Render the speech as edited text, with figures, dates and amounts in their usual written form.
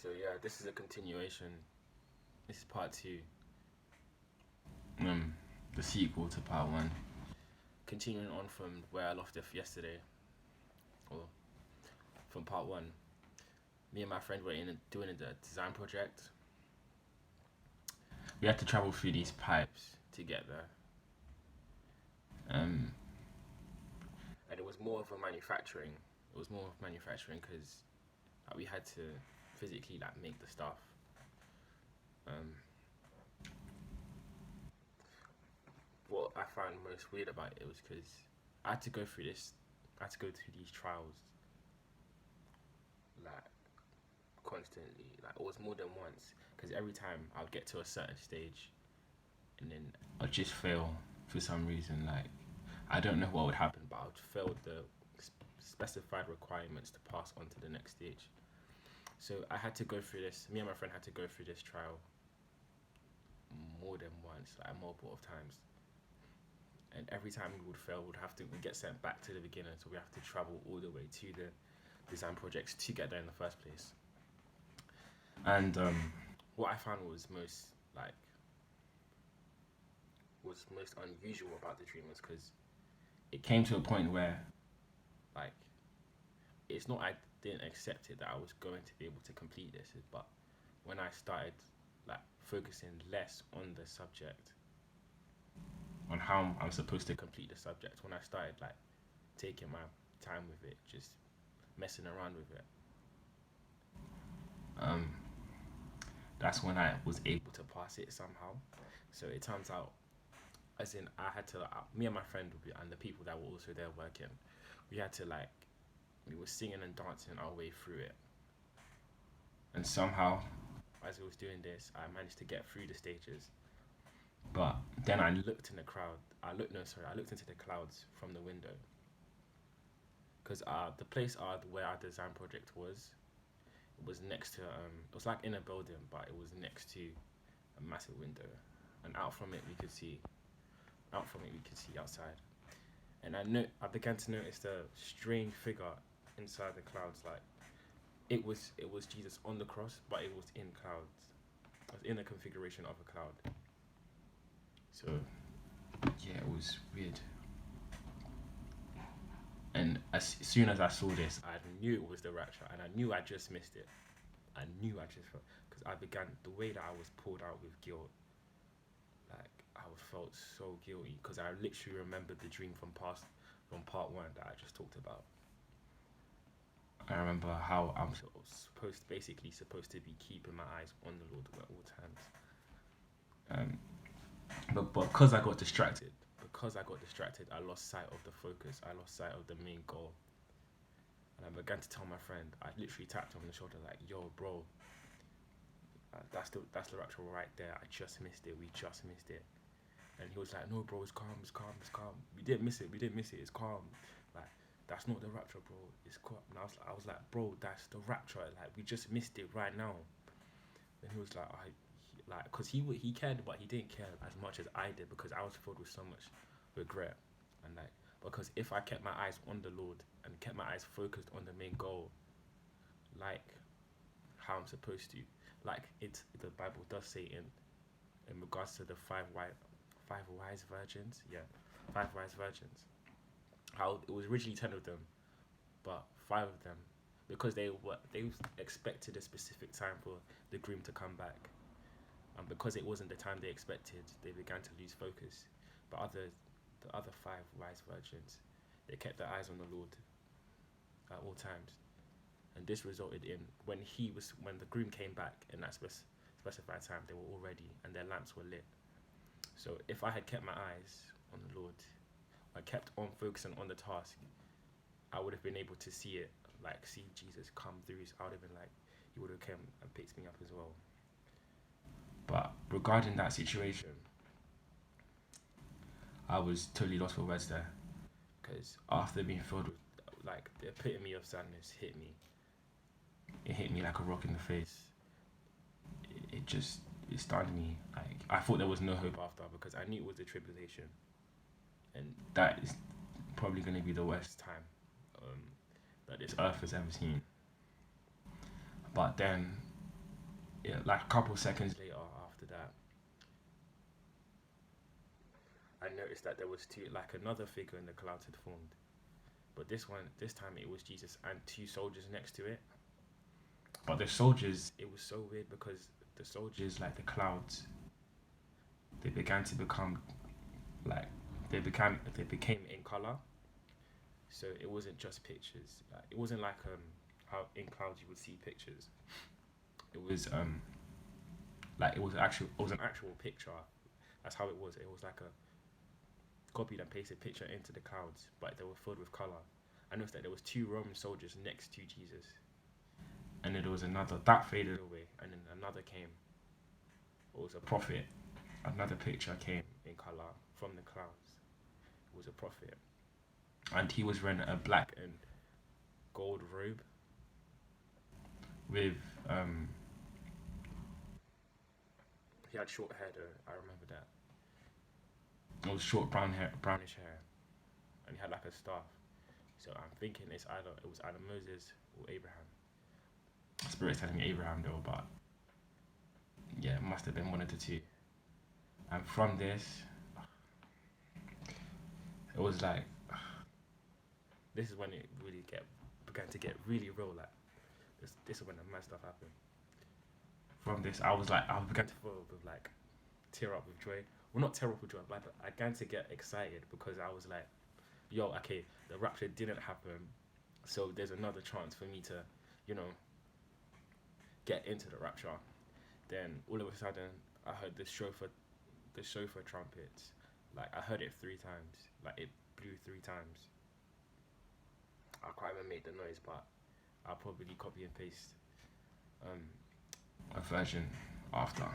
So yeah, this is a continuation. This is part two. The sequel to part one. Continuing on from where I left off yesterday, or from part one. Me and my friend were doing the design project. We had to travel through these pipes to get there. And it was more of a manufacturing. It was more of manufacturing because we had to physically make the stuff. What I found most weird about it was because I had to go through this. I had to go through these trials like constantly. Like it was more than once because every time I would get to a certain stage, and then I'd just fail for some reason. Like I don't know what would happen, but I would fail the specified requirements to pass on to the next stage. So I had to go through this. Me and my friend had to go through this trial more than once, like multiple of times. And every time we would fail, we'd get sent back to the beginning. So we have to travel all the way to the design projects to get there in the first place. And what I found like was most unusual about the dream was because it came to a point where like it's not I didn't accept it that I was going to be able to complete this, but when I started like focusing less on the subject, on how I'm supposed to complete the subject, when I started like taking my time with it, just messing around with it, that's when I was able to pass it somehow. So it turns out, as in I had to, me and my friend and the people that were also there working, we had to we were singing and dancing our way through it. And somehow, as I was doing this, I managed to get through the stages. But then I looked in the crowd. I looked into the clouds from the window. Because the place where our design project was, it was next to it was like in a building, but it was next to a massive window, and out from it we could see outside. And I began to notice the strange figure inside the clouds. Like it was Jesus on the cross, but it was in clouds. It was in a configuration of a cloud. So yeah, it was weird. And as soon as I saw this, I knew it was the rapture, and I knew I just missed it. I knew I just felt because I began the way that I was pulled out with guilt. Like I felt so guilty because I literally remembered the dream from part one that I just talked about. I remember how I'm supposed to be keeping my eyes on the Lord at all times. But because I got distracted, I lost sight of the focus. I lost sight of the main goal. And I began to tell my friend. I literally tapped him on the shoulder like, "Yo, bro, that's the rapture right there. I just missed it. We just missed it." And he was like, "No, bro, it's calm. It's calm. It's calm. We didn't miss it. It's calm. Like that's not the rapture, bro. It's calm." And I was like, "Bro, that's the rapture. Like we just missed it right now." And he was like, because he cared, but he didn't care as much as I did because I was filled with so much regret, and because if I kept my eyes on the Lord and kept my eyes focused on the main goal, like how I'm supposed to, the Bible does say in regards to the five wise virgins, 5 wise virgins, how it was originally 10 of them, but 5 of them, because they expected a specific time for the groom to come back. And because it wasn't the time they expected, they began to lose focus. But the other 5 wise virgins, they kept their eyes on the Lord at all times. And this resulted in when the groom came back in that specified time, they were all ready and their lamps were lit. So if I had kept my eyes on the Lord, I kept on focusing on the task, I would have been able to see Jesus come through. I would have been like, he would have come and picked me up as well. But regarding that situation, I was totally lost for words there. Because after being filled with, the epitome of sadness hit me. It hit me like a rock in the face. It stunned me. I thought there was no hope after because I knew it was a tribulation. And that is probably going to be the worst time that this earth has ever seen. But then yeah, like a couple seconds later after that, I noticed that there was two, like another figure in the clouds had formed. But this time it was Jesus and two soldiers next to it. But the soldiers, it was so weird because the soldiers, like the clouds, they began to become like they became in color. So it wasn't just pictures. Like it wasn't like how in clouds you would see pictures. It was like it was an actual picture. That's how it was. It was like a copied and pasted picture into the clouds, but they were filled with color. I noticed that there was two Roman soldiers next to Jesus, and then there was another that faded away, and then another came. It was a prophet. Another picture came in color from the clouds. It was a prophet, and he was wearing a black and gold robe with he had short hair though. I remember that. It was short brown hair, brownish hair, and he had like a staff. So I'm thinking it was either Moses or Abraham. Spirit's telling me Abraham though, but yeah, it must have been one of the two. And from this, it was like this is when it really get began to get really real. Like this is when the mad stuff happened. From this, I began to feel with like tear up with joy. Well, not tear up with joy, but I began to get excited because I was like, yo, okay, the rapture didn't happen, so there's another chance for me to, you know, get into the rapture. Then all of a sudden, I heard the chauffeur trumpets. Like I heard it 3 times. Like it blew 3 times. I can't even make the noise, but I'll probably copy and paste um, a version after.